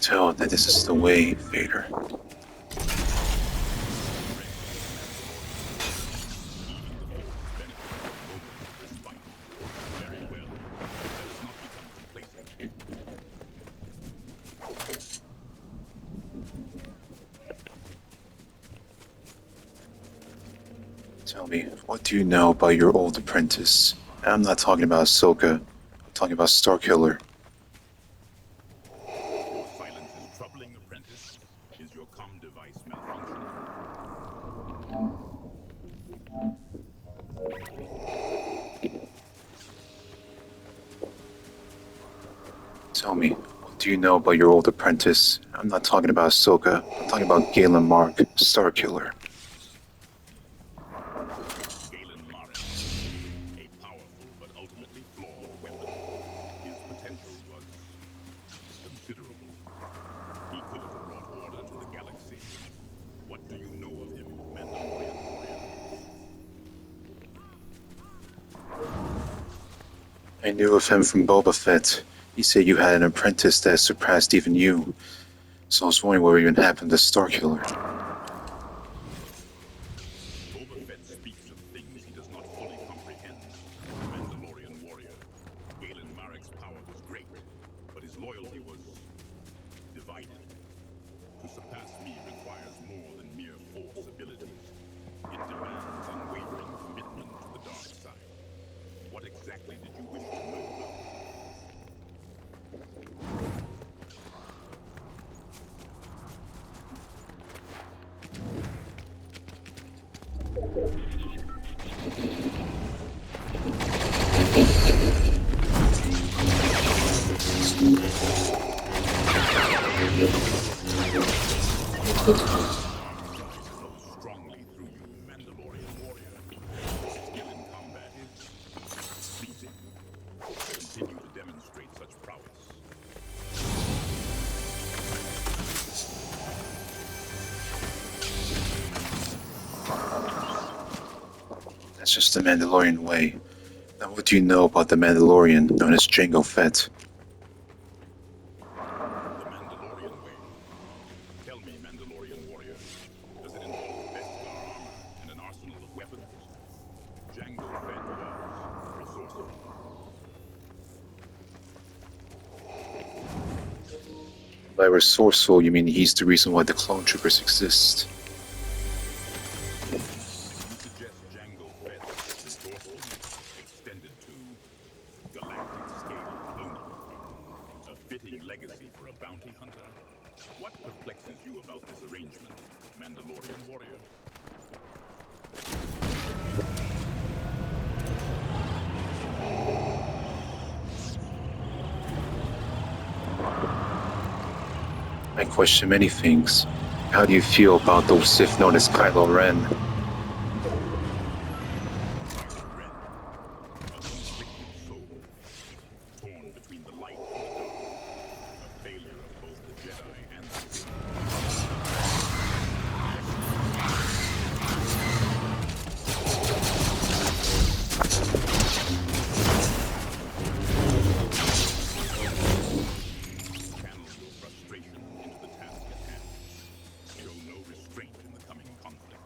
Tell that this is the way, Vader. Tell me, what do you know about your old apprentice? And I'm not talking about Ahsoka. I'm talking about Starkiller. Your silence is troubling, apprentice. Is your comm device malfunctioning? Tell me, what do you know about your old apprentice? I'm not talking about Ahsoka. I'm talking about Galen Mark, Starkiller. Galen Marek, a powerful but ultimately flawed weapon. His potential was considerable. He could have brought order to the galaxy. What do you know of him, Mandalorian warrior? I knew of him from Boba Fett. He said you had an apprentice that surpassed even you. So I was wondering what even happened to Starkiller. Boba Fett speaks of things he does not fully comprehend. Mandalorian warrior. Galen Marek's power was great, but his loyalty was divided. To surpass me requires more than mere force abilities. It demands unwavering commitment to the dark side. What exactly did you wish to know about him? Strongly through you, Mandalorian warrior. Skill in combat is pleasing. Continue to demonstrate such prowess. That's just the Mandalorian way. Now what do you know about the Mandalorian known as Jango Fett? The Mandalorian way. Tell me, Mandalorian warrior, does it involve Beskar armor and an arsenal of weapons? Jango Fett was resourceful. By resourceful, you mean he's the reason why the clone troopers exist. You suggest Jango Fett resourcefulness extended to galactic scale cloning. A fitting legacy for a bounty hunter. What perplexes you about this arrangement, Mandalorian warrior? I question many things. How do you feel about those Sith known as Kylo Ren? Kylo Ren, a conflicted soul, torn between the light and the dark, a failure of both the Jedi and the Sith. Channel your frustration into the task at hand. Show no restraint in the coming conflict.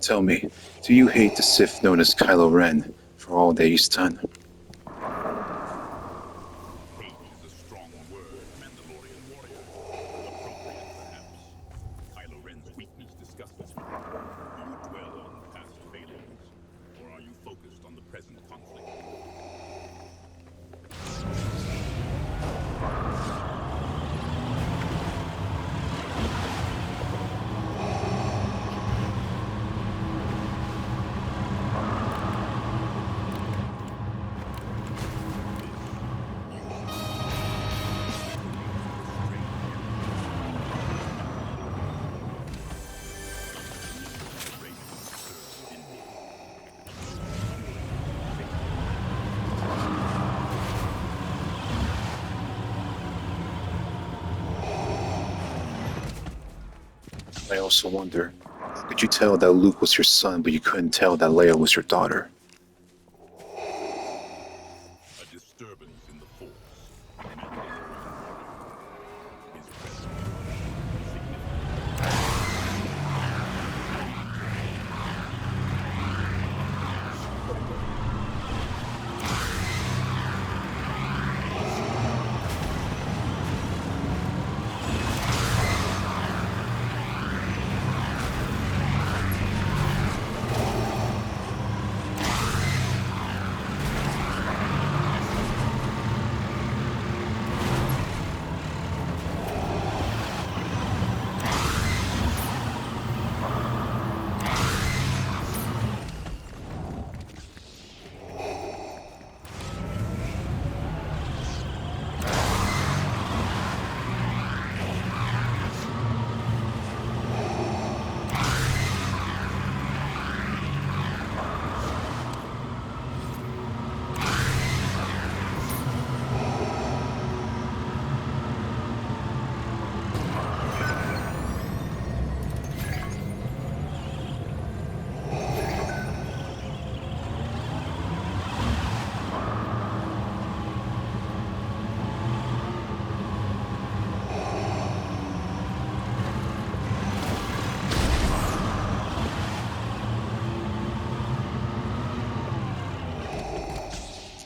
Tell me, do you hate the Sith known as Kylo Ren for for all that he's done. Hate is a strong word, Mandalorian warrior. Appropriate, perhaps. Kylo Ren's weakness disgusts me. Do you dwell on past failings, or are you focused on the present conflict? I also wonder, how could you tell that Luke was your son, but you couldn't tell that Leia was your daughter? A disturbance in the Force. Mandalorian warrior. His presence significant.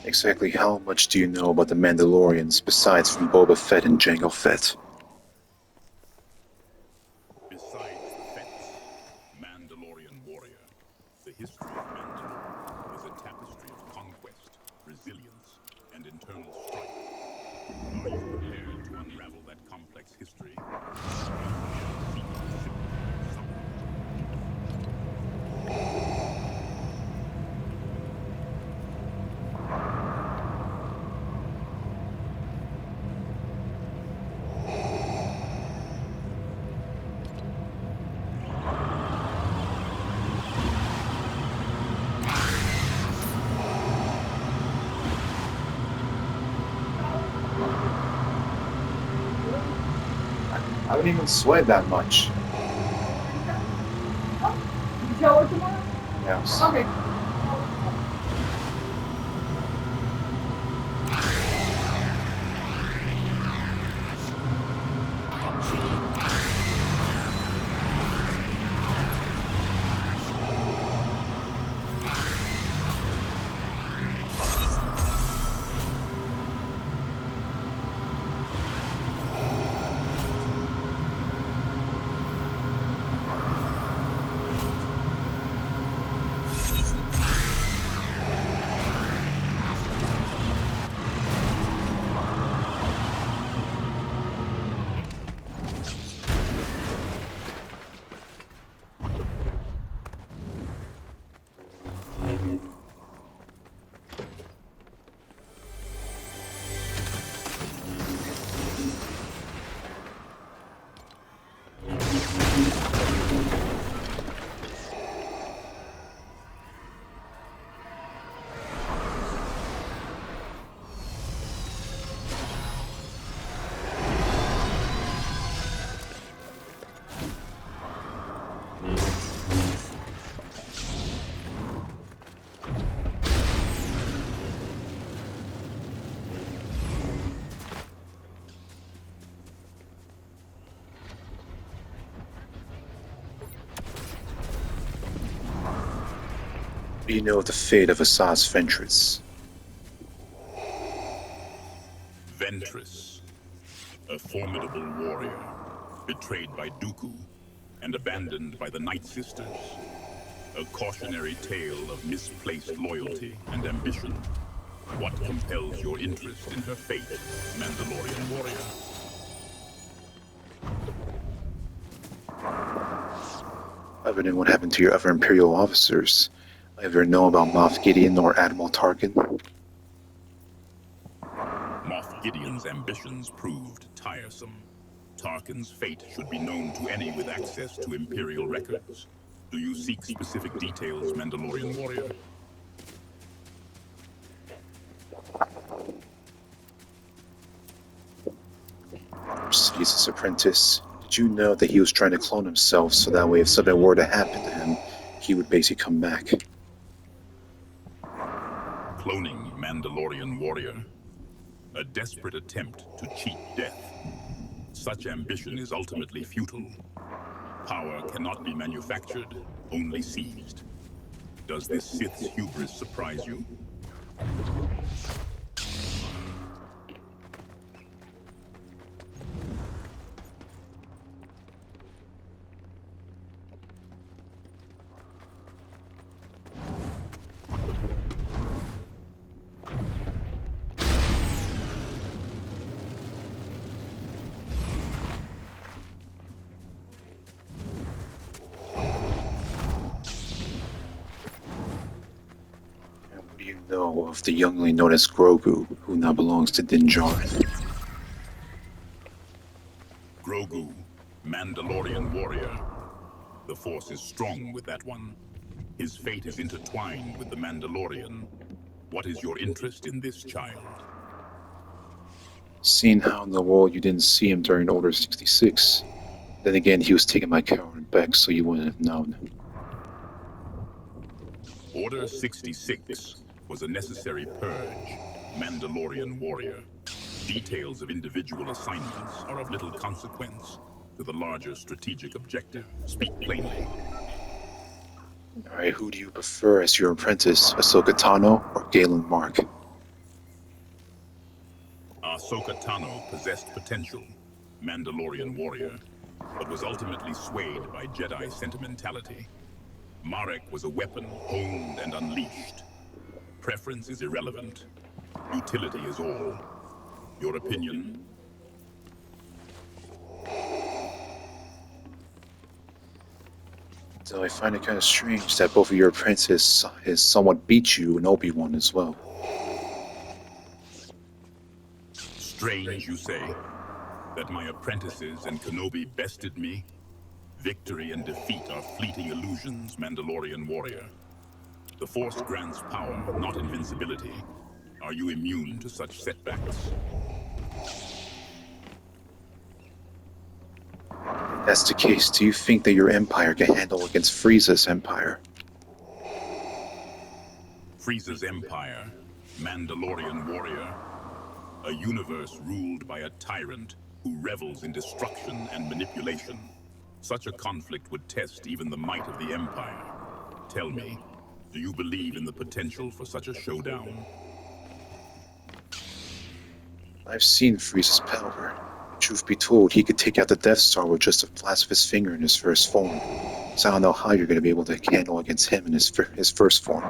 Exactly how much do you know about the Mandalorians besides from Boba Fett and Jango Fett? Besides the Fets, Mandalorian warrior, the history of Mandalore is a tapestry of conquest, resilience, and internal strife. Are you prepared to unravel that complex history? I don't even sweat that much. You shower tomorrow? Yes. Okay. you know the fate of Assad's Ventress? Ventress, a formidable warrior, betrayed by Dooku and abandoned by the Night Sisters. A cautionary tale of misplaced loyalty and ambition. What compels your interest in her fate, Mandalorian warrior? Other than what happened to your other Imperial officers, either know about Moff Gideon or Admiral Tarkin? Moff Gideon's ambitions proved tiresome. Tarkin's fate should be known to any with access to Imperial records. Do you seek specific details, Mandalorian warrior? Sidious's apprentice. Did you know that he was trying to clone himself so that way if something were to happen to him, he would basically come back? Cloning Mandalorian warrior. A desperate attempt to cheat death. Such ambition is ultimately futile. Power cannot be manufactured, only seized. Does this Sith's hubris surprise you? Know of the youngling known as Grogu, who now belongs to Din Djarin. Grogu, Mandalorian warrior. The Force is strong with that one. His fate is intertwined with the Mandalorian. What is your interest in this child? Seeing how in the world you didn't see him during Order 66. Then again, he was taken by Carol and Beck, so you wouldn't have known. Order 66 was a necessary purge, Mandalorian warrior. Details of individual assignments are of little consequence to the larger strategic objective. Speak plainly. Alright, who do you prefer as your apprentice, Ahsoka Tano or Galen Mark? Ahsoka Tano possessed potential, Mandalorian warrior, but was ultimately swayed by Jedi sentimentality. Marek was a weapon honed and unleashed. Preference is irrelevant. Utility is all. Your opinion? So I find it kind of strange that both of your apprentices has somewhat beat you in Obi-Wan as well. Strange, you say? That my apprentices and Kenobi bested me? Victory and defeat are fleeting illusions, Mandalorian warrior. The Force grants power, not invincibility. Are you immune to such setbacks? If that's the case, do you think that your empire can handle against Frieza's empire? Frieza's empire, Mandalorian warrior. A universe ruled by a tyrant who revels in destruction and manipulation. Such a conflict would test even the might of the empire. Tell me, do you believe in the potential for such a showdown? I've seen Frieza's power. Truth be told, he could take out the Death Star with just a flash of his finger in his first form. So I don't know how you're going to be able to handle against him in his first form.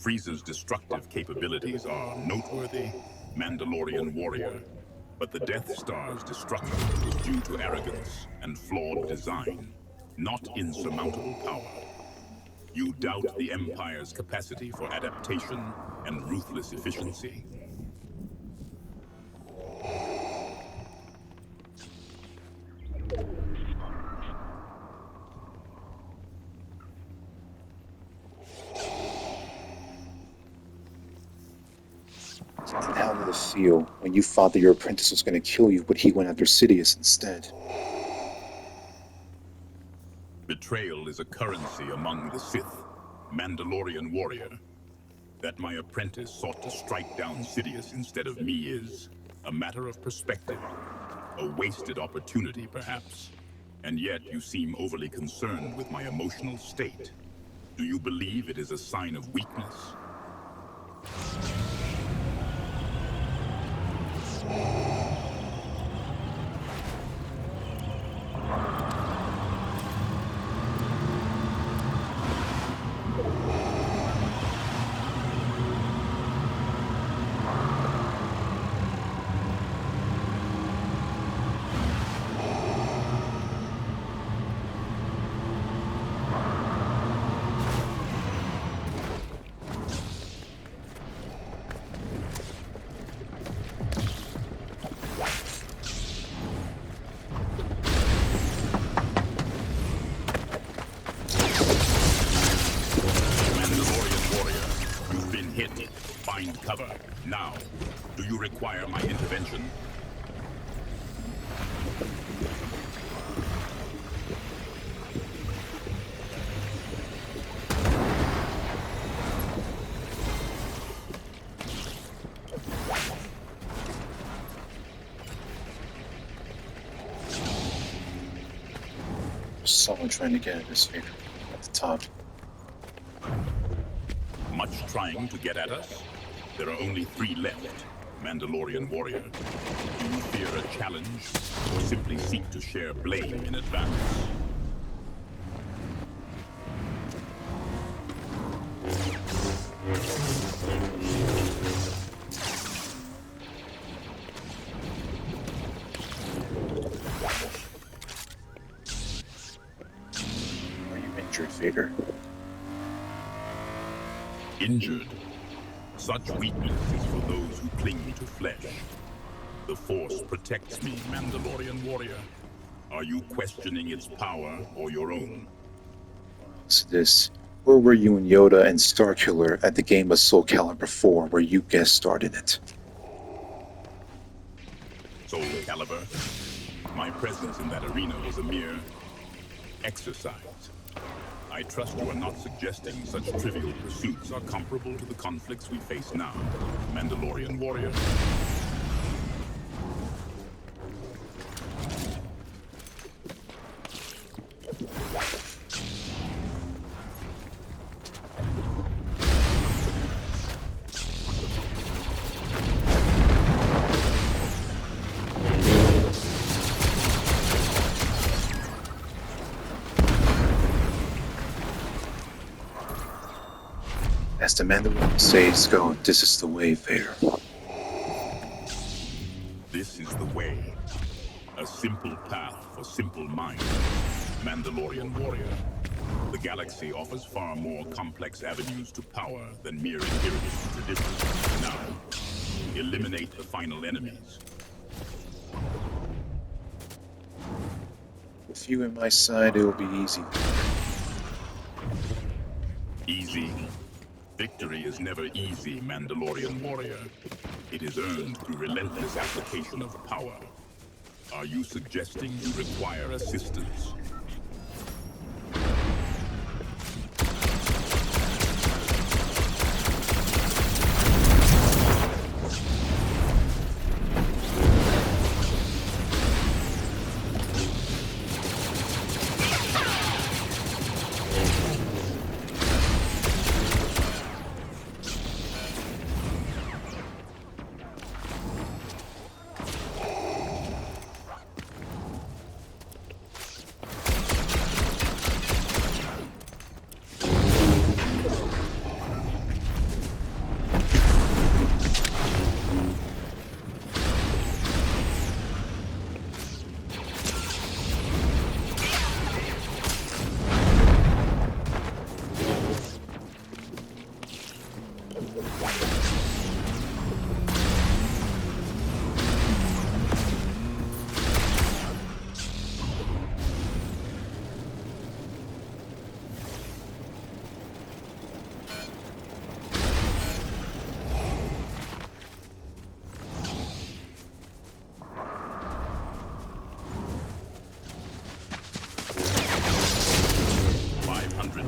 Frieza's destructive capabilities are noteworthy, Mandalorian warrior. But the Death Star's destruction is due to arrogance and flawed design, not insurmountable power. You doubt the Empire's capacity for adaptation and ruthless efficiency. And how did it feel when you thought that your apprentice was going to kill you, but he went after Sidious instead? Betrayal is a currency among the Sith, Mandalorian warrior. That my apprentice sought to strike down Sidious instead of me is a matter of perspective. A wasted opportunity, perhaps. And yet you seem overly concerned with my emotional state. Do you believe it is a sign of weakness? Find cover, now. Do you require my intervention? Someone trying to get at this figure at the top. Much trying to get at us? There are only 3 left. Mandalorian warrior. Do you fear a challenge, or simply seek to share blame in advance? Are you injured, Vader? Injured? Such weakness is for those who cling to flesh. The Force protects me, Mandalorian warrior. Are you questioning its power or your own? What's this? Where were you and Yoda and Starkiller at the game of Soul Calibur 4 where you guest starred in it? Soul Calibur? My presence in that arena was a mere exercise. I trust you are not suggesting such trivial pursuits are comparable to the conflicts we face now, Mandalorian warrior. As the Mandalorian says go, this is the way, Vader. This is the way. A simple path for simple minds. Mandalorian warrior. The galaxy offers far more complex avenues to power than mere adherence to tradition. Now, eliminate the final enemies. With you at my side, it will be easy. Easy. Victory is never easy, Mandalorian warrior. It is earned through relentless application of power. Are you suggesting you require assistance?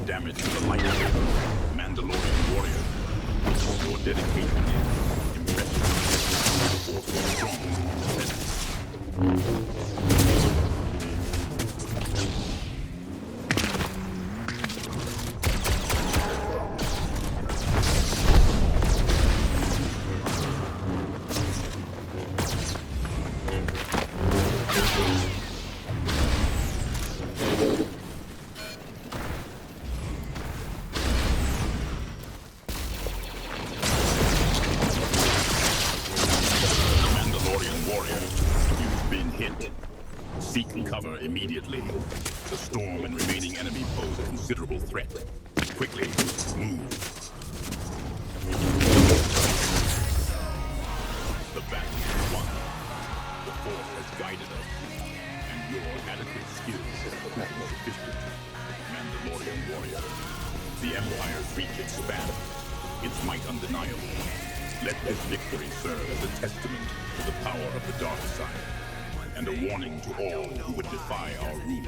Damage to the light. Mandalorian warrior. Your dedication is impressive. Force is strong. Cover immediately. The storm and remaining enemy pose a considerable threat. Quickly, move. The battle is won. The Force has guided us, and your adequate skills have proven sufficient. Mandalorian warrior. The Empire's reach expands, its might undeniable. Let this victory serve as a testament to the power of the dark side, and a warning to all who would defy our rule.